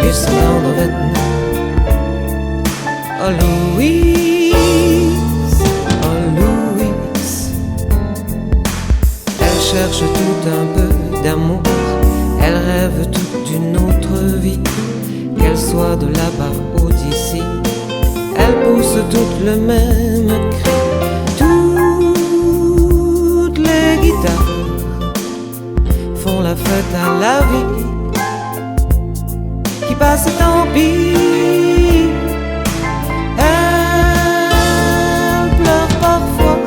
du sang dans nos veines. Oh Louise, oh Louise, elle cherche tout un peu d'amour, elle rêve toute d'une autre vie, qu'elle soit de là-bas ou d'ici, elle pousse toutes le même cri. Toutes les guitares font la fête à la vie, qui passe et tant pis. Elle pleure parfois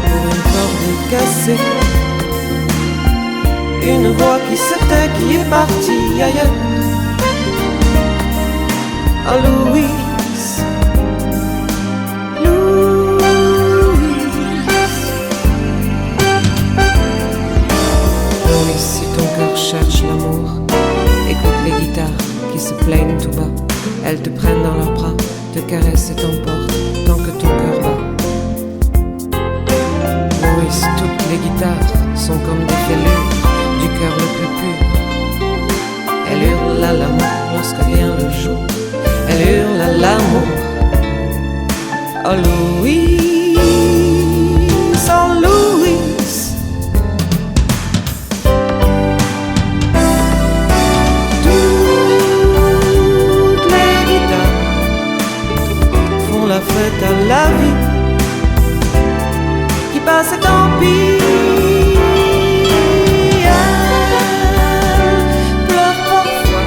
pour une corde cassée, une voix qui se tait, qui est partie ailleurs. Oh Louise, Louise, si ton cœur cherche l'amour, écoute les guitares qui se plaignent tout bas. Elles te prennent dans leurs bras, te caressent et t'emportent tant que ton cœur bat. Louise, toutes les guitares sont comme des fêlures du cœur le plus pur. Elles hurlent à l'amour lorsque vient le jour, elles hurlent à l'amour. Oh Louise, oh Louise, toutes les guitares font la fête à la vie, qui passe et tant pis. Elle pleure parfois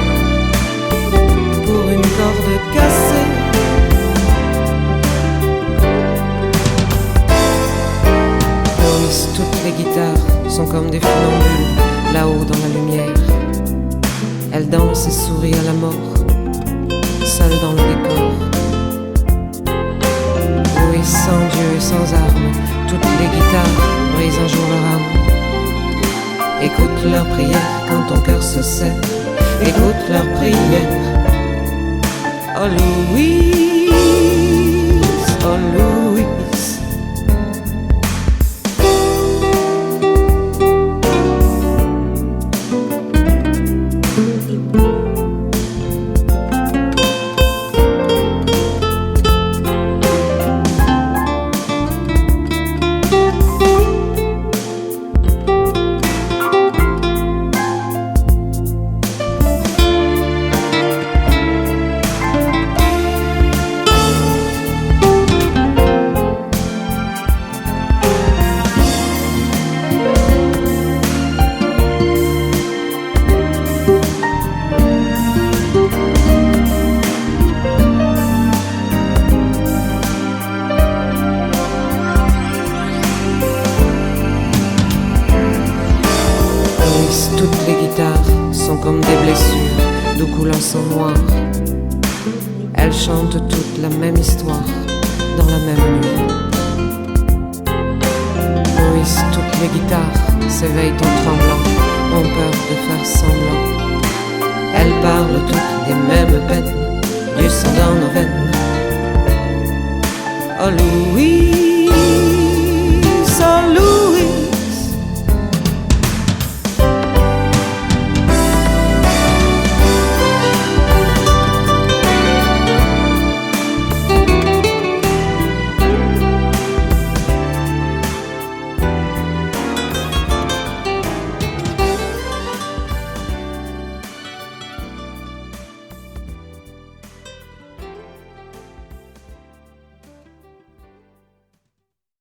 pour une corde cassée. Louise, toutes les guitares sont comme des funambules là-haut dans la lumière. Elles dansent et sourient à la mort, seules dans le décor. Oui, sans Dieu et sans armes, toutes les guitares brisent un jour leur âme. Écoute leurs prières quand ton cœur se serre, écoute leurs prières. Oh Louise, oh Louise. Toutes les guitares sont comme des blessures d'où coule un sang noir. Elles chantent toutes la même histoire dans la même nuit. Louise, toutes les guitares s'éveillent en tremblant, ont peur de faire semblant. Elles parlent toutes des mêmes peines, du sang dans nos veines. Oh Louise.